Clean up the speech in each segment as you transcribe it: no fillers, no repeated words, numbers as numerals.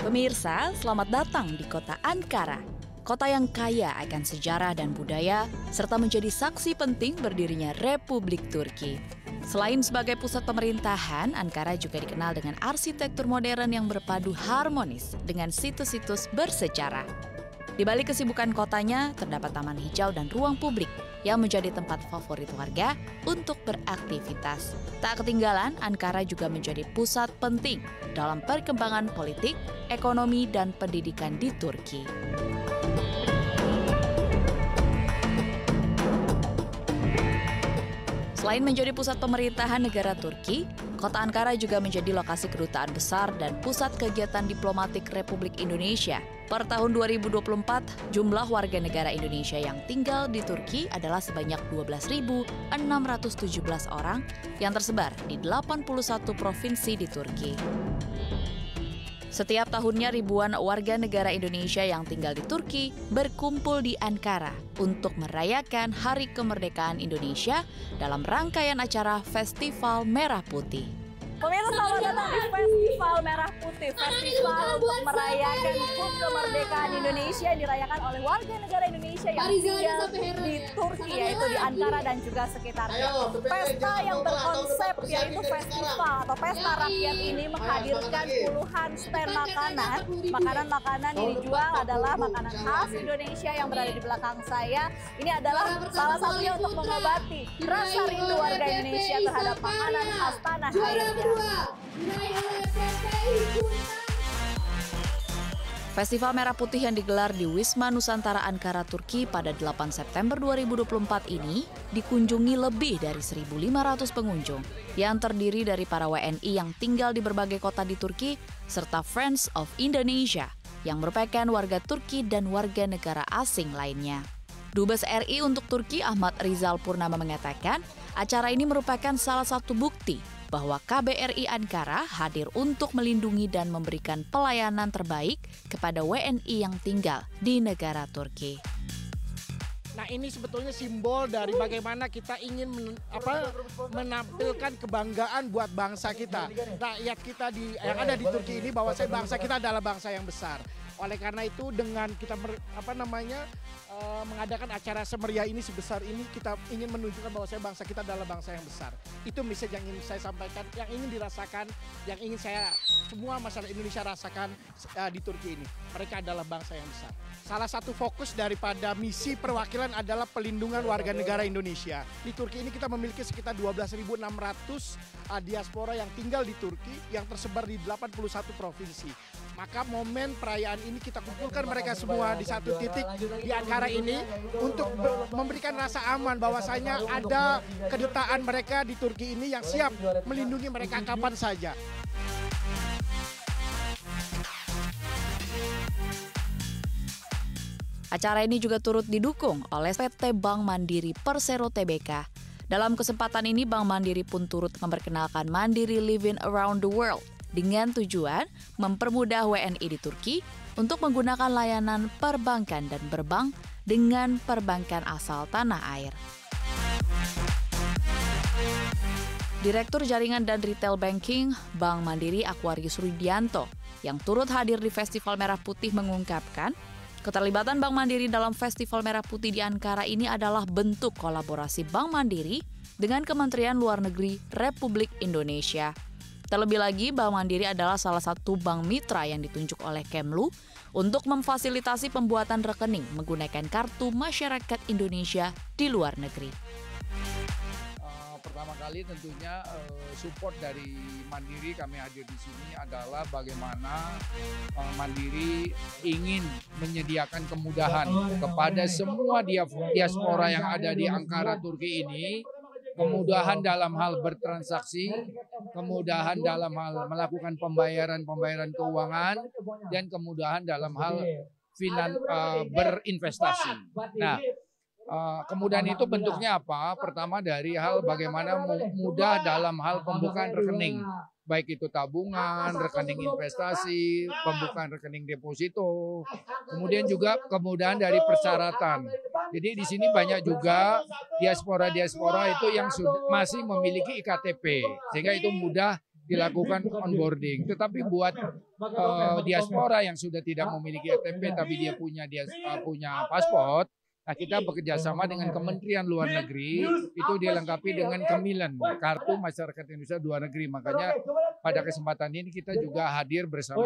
Pemirsa, selamat datang di kota Ankara. Kota yang kaya akan sejarah dan budaya, serta menjadi saksi penting berdirinya Republik Turki. Selain sebagai pusat pemerintahan, Ankara juga dikenal dengan arsitektur modern yang berpadu harmonis dengan situs-situs bersejarah. Di balik kesibukan kotanya, terdapat taman hijau dan ruang publik yang menjadi tempat favorit warga untuk beraktivitas. Tak ketinggalan, Ankara juga menjadi pusat penting dalam perkembangan politik, ekonomi, dan pendidikan di Turki. Selain menjadi pusat pemerintahan negara Turki, kota Ankara juga menjadi lokasi kedutaan besar dan pusat kegiatan diplomatik Republik Indonesia. Per tahun 2024, jumlah warga negara Indonesia yang tinggal di Turki adalah sebanyak 12.617 orang yang tersebar di 81 provinsi di Turki. Setiap tahunnya ribuan warga negara Indonesia yang tinggal di Turki berkumpul di Ankara untuk merayakan Hari Kemerdekaan Indonesia dalam rangkaian acara Festival Merah Putih. Pemirsa, selamat datang di Festival Merah Putih, festival untuk merayakan HUT kemerdekaan Indonesia yang dirayakan oleh warga negara Indonesia yang tinggal di Turki, yaitu di Ankara dan juga sekitarnya. Pesta yang berkonsep yaitu festival atau pesta rakyat ini menghadirkan puluhan stand makanan. Makanan-makanan yang dijual adalah makanan khas Indonesia yang berada di belakang saya. Ini adalah salah satunya untuk mengobati rasa rindu warga Indonesia terhadap makanan khas tanah airnya. Festival Merah Putih yang digelar di Wisma Nusantara Ankara, Turki pada 8 September 2024 ini dikunjungi lebih dari 1.500 pengunjung yang terdiri dari para WNI yang tinggal di berbagai kota di Turki serta Friends of Indonesia yang merupakan warga Turki dan warga negara asing lainnya. Dubes RI untuk Turki Ahmad Rizal Purnama mengatakan acara ini merupakan salah satu bukti bahwa KBRI Ankara hadir untuk melindungi dan memberikan pelayanan terbaik kepada WNI yang tinggal di negara Turki. Nah, ini sebetulnya simbol dari bagaimana kita ingin menampilkan kebanggaan buat bangsa kita. Rakyat kita yang ada di Turki ini bahwa bangsa kita adalah bangsa yang besar. Oleh karena itu dengan kita mengadakan acara semeriah ini sebesar ini, kita ingin menunjukkan bahwa bangsa kita adalah bangsa yang besar. Itu message yang ingin saya sampaikan, yang ingin dirasakan, yang ingin semua masyarakat Indonesia rasakan di Turki ini. Mereka adalah bangsa yang besar. Salah satu fokus daripada misi perwakilan adalah pelindungan warga negara Indonesia. Di Turki ini kita memiliki sekitar 12.600 diaspora yang tinggal di Turki yang tersebar di 81 provinsi. Maka momen perayaan ini kita kumpulkan mereka semua di satu titik di Ankara ini untuk memberikan rasa aman bahwasanya ada kedutaan mereka di Turki ini yang siap melindungi mereka kapan saja. Acara ini juga turut didukung oleh PT Bank Mandiri Persero Tbk. Dalam kesempatan ini, Bank Mandiri pun turut memperkenalkan Mandiri Living Around the World dengan tujuan mempermudah WNI di Turki untuk menggunakan layanan perbankan dan berbank dengan perbankan asal tanah air. Direktur Jaringan dan Retail Banking Bank Mandiri Aquarius Rudianto yang turut hadir di Festival Merah Putih mengungkapkan, keterlibatan Bank Mandiri dalam Festival Merah Putih di Ankara ini adalah bentuk kolaborasi Bank Mandiri dengan Kementerian Luar Negeri Republik Indonesia. Terlebih lagi, Bank Mandiri adalah salah satu bank mitra yang ditunjuk oleh Kemlu untuk memfasilitasi pembuatan rekening menggunakan kartu masyarakat Indonesia di luar negeri. Pertama kali tentunya support dari Mandiri kami hadir di sini adalah bagaimana Mandiri ingin menyediakan kemudahan kepada semua diaspora yang ada di Ankara, Turki ini. Kemudahan dalam hal bertransaksi, kemudahan dalam hal melakukan pembayaran keuangan, dan kemudahan dalam hal berinvestasi. Nah, kemudahan itu bentuknya apa? Pertama dari hal bagaimana mudah dalam hal pembukaan rekening. Baik itu tabungan, rekening investasi, pembukaan rekening deposito, kemudian juga kemudahan dari persyaratan. Jadi di sini banyak juga diaspora itu yang masih memiliki IKTP, sehingga itu mudah dilakukan onboarding. Tetapi buat diaspora yang sudah tidak memiliki KTP tapi dia punya paspor, nah kita bekerja sama dengan Kementerian Luar Negeri, itu dilengkapi dengan Kemilen, Kartu Masyarakat Indonesia Luar Negeri. Makanya pada kesempatan ini kita juga hadir bersama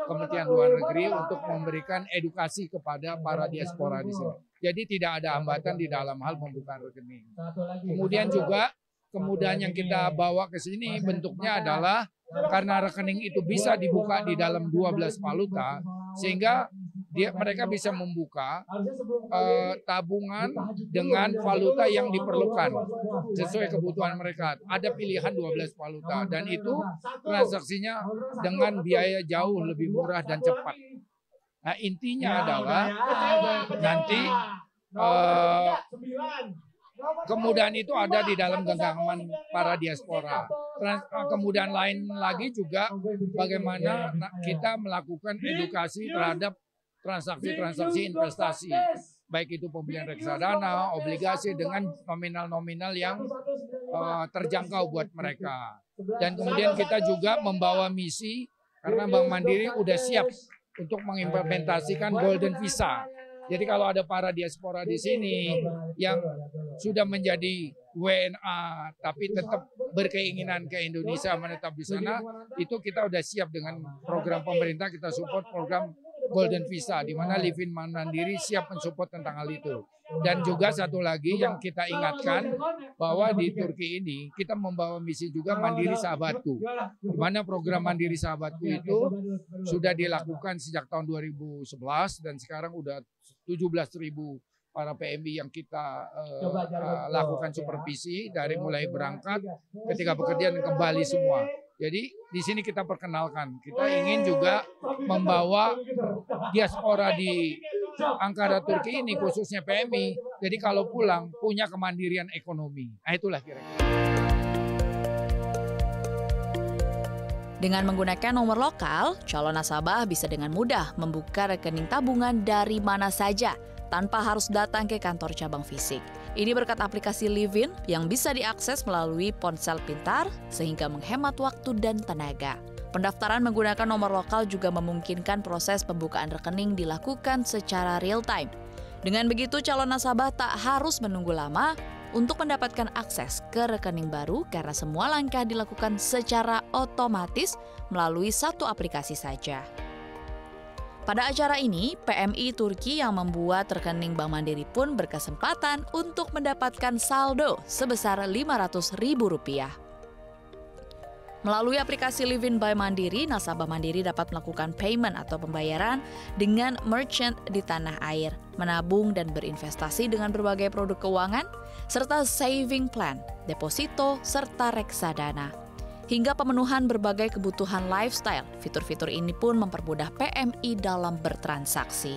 Kementerian Luar Negeri untuk memberikan edukasi kepada para diaspora di sini. Jadi tidak ada hambatan di dalam hal membuka rekening. Kemudian juga kemudahan yang kita bawa ke sini bentuknya adalah karena rekening itu bisa dibuka di dalam 12 valuta, sehingga mereka bisa membuka tabungan dengan valuta yang diperlukan sesuai kebutuhan mereka. Ada pilihan 12 valuta dan itu transaksinya dengan biaya jauh lebih murah dan cepat. Nah, intinya adalah nanti kemudahan itu ada di dalam genggaman para diaspora. Kemudahan lain lagi juga bagaimana kita melakukan edukasi terhadap transaksi-transaksi investasi, baik itu pembelian reksadana, obligasi dengan nominal-nominal yang terjangkau buat mereka. Dan kemudian kita juga membawa misi karena Bank Mandiri udah siap untuk mengimplementasikan Golden Visa. Jadi kalau ada para diaspora di sini yang sudah menjadi WNA tapi tetap berkeinginan ke Indonesia menetap di sana, itu kita udah siap dengan program pemerintah, kita support program Golden Visa, di mana Livin Mandiri siap mensupport tentang hal itu. Dan juga satu lagi yang kita ingatkan bahwa di Turki ini kita membawa misi juga Mandiri Sahabatku, di mana program Mandiri Sahabatku itu sudah dilakukan sejak tahun 2011 dan sekarang udah 17.000 para PMI yang kita lakukan supervisi dari mulai berangkat, ketika bekerja dan kembali semua. Jadi di sini kita perkenalkan, kita ingin juga membawa diaspora di Ankara Turki ini khususnya PMI. Jadi kalau pulang punya kemandirian ekonomi. Nah itulah kira-kira. Dengan menggunakan nomor lokal, calon nasabah bisa dengan mudah membuka rekening tabungan dari mana saja tanpa harus datang ke kantor cabang fisik. Ini berkat aplikasi Livin yang bisa diakses melalui ponsel pintar sehingga menghemat waktu dan tenaga. Pendaftaran menggunakan nomor lokal juga memungkinkan proses pembukaan rekening dilakukan secara real time. Dengan begitu, calon nasabah tak harus menunggu lama untuk mendapatkan akses ke rekening baru karena semua langkah dilakukan secara otomatis melalui satu aplikasi saja. Pada acara ini, PMI Turki yang membuat rekening Bank Mandiri pun berkesempatan untuk mendapatkan saldo sebesar Rp500.000. Melalui aplikasi Livin by Mandiri, nasabah Mandiri dapat melakukan payment atau pembayaran dengan merchant di tanah air, menabung dan berinvestasi dengan berbagai produk keuangan, serta saving plan, deposito, serta reksadana. Hingga pemenuhan berbagai kebutuhan lifestyle, fitur-fitur ini pun mempermudah PMI dalam bertransaksi.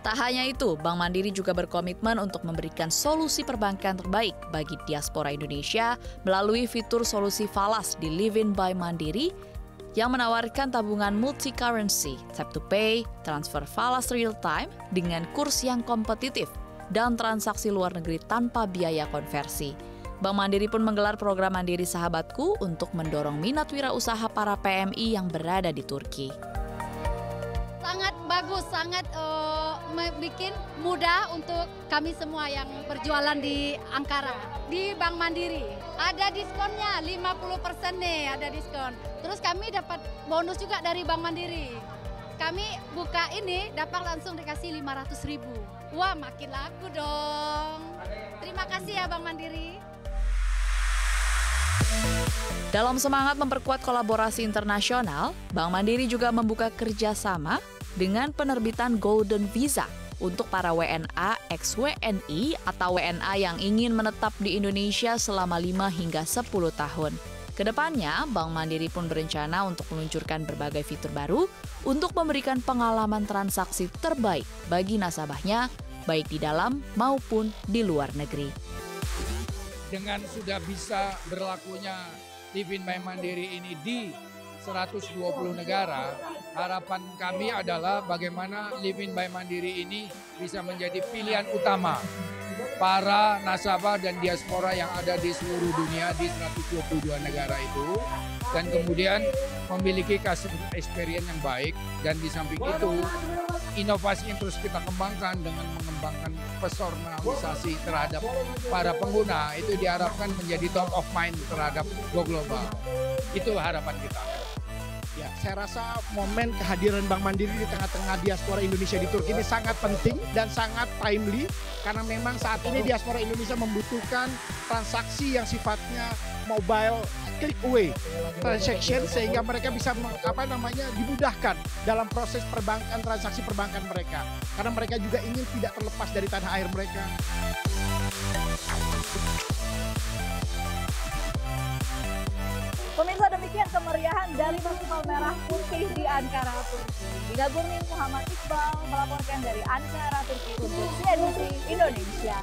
Tak hanya itu, Bank Mandiri juga berkomitmen untuk memberikan solusi perbankan terbaik bagi diaspora Indonesia melalui fitur solusi falas di Livin by Mandiri yang menawarkan tabungan multi-currency, tap to pay, transfer falas real time dengan kurs yang kompetitif, dan transaksi luar negeri tanpa biaya konversi. Bank Mandiri pun menggelar program Mandiri Sahabatku untuk mendorong minat wirausaha para PMI yang berada di Turki. Sangat bagus, sangat bikin mudah untuk kami semua yang berjualan di Ankara. Di Bank Mandiri ada diskonnya 50% nih, ada diskon. Terus kami dapat bonus juga dari Bank Mandiri. Kami buka ini dapat langsung dikasih 500.000. Wah, makin laku dong. Terima kasih ya Bank Mandiri. Dalam semangat memperkuat kolaborasi internasional, Bank Mandiri juga membuka kerjasama dengan penerbitan Golden Visa untuk para WNA ex-WNI atau WNA yang ingin menetap di Indonesia selama 5 hingga 10 tahun. Kedepannya, Bank Mandiri pun berencana untuk meluncurkan berbagai fitur baru untuk memberikan pengalaman transaksi terbaik bagi nasabahnya, baik di dalam maupun di luar negeri. Dengan sudah bisa berlakunya Livin by Mandiri ini di 120 negara, harapan kami adalah bagaimana Livin by Mandiri ini bisa menjadi pilihan utama para nasabah dan diaspora yang ada di seluruh dunia di 122 negara itu dan kemudian memiliki customer experience yang baik. Dan di samping itu, inovasi yang terus kita kembangkan dengan mengembangkan personalisasi terhadap para pengguna itu diharapkan menjadi top of mind terhadap Go Global. Itu harapan kita. Ya, saya rasa momen kehadiran Bank Mandiri di tengah-tengah diaspora Indonesia di Turki ini sangat penting dan sangat timely karena memang saat ini diaspora Indonesia membutuhkan transaksi yang sifatnya mobile click away transaction sehingga mereka bisa dimudahkan dalam proses perbankan, transaksi perbankan mereka karena mereka juga ingin tidak terlepas dari tanah air mereka. Pemirsa, demikian kemeriahan dari Festival Merah Putih di Ankara, Turki. Dina Gurni, Muhammad Iqbal melaporkan dari Ankara, Turki untuk CNBC Indonesia.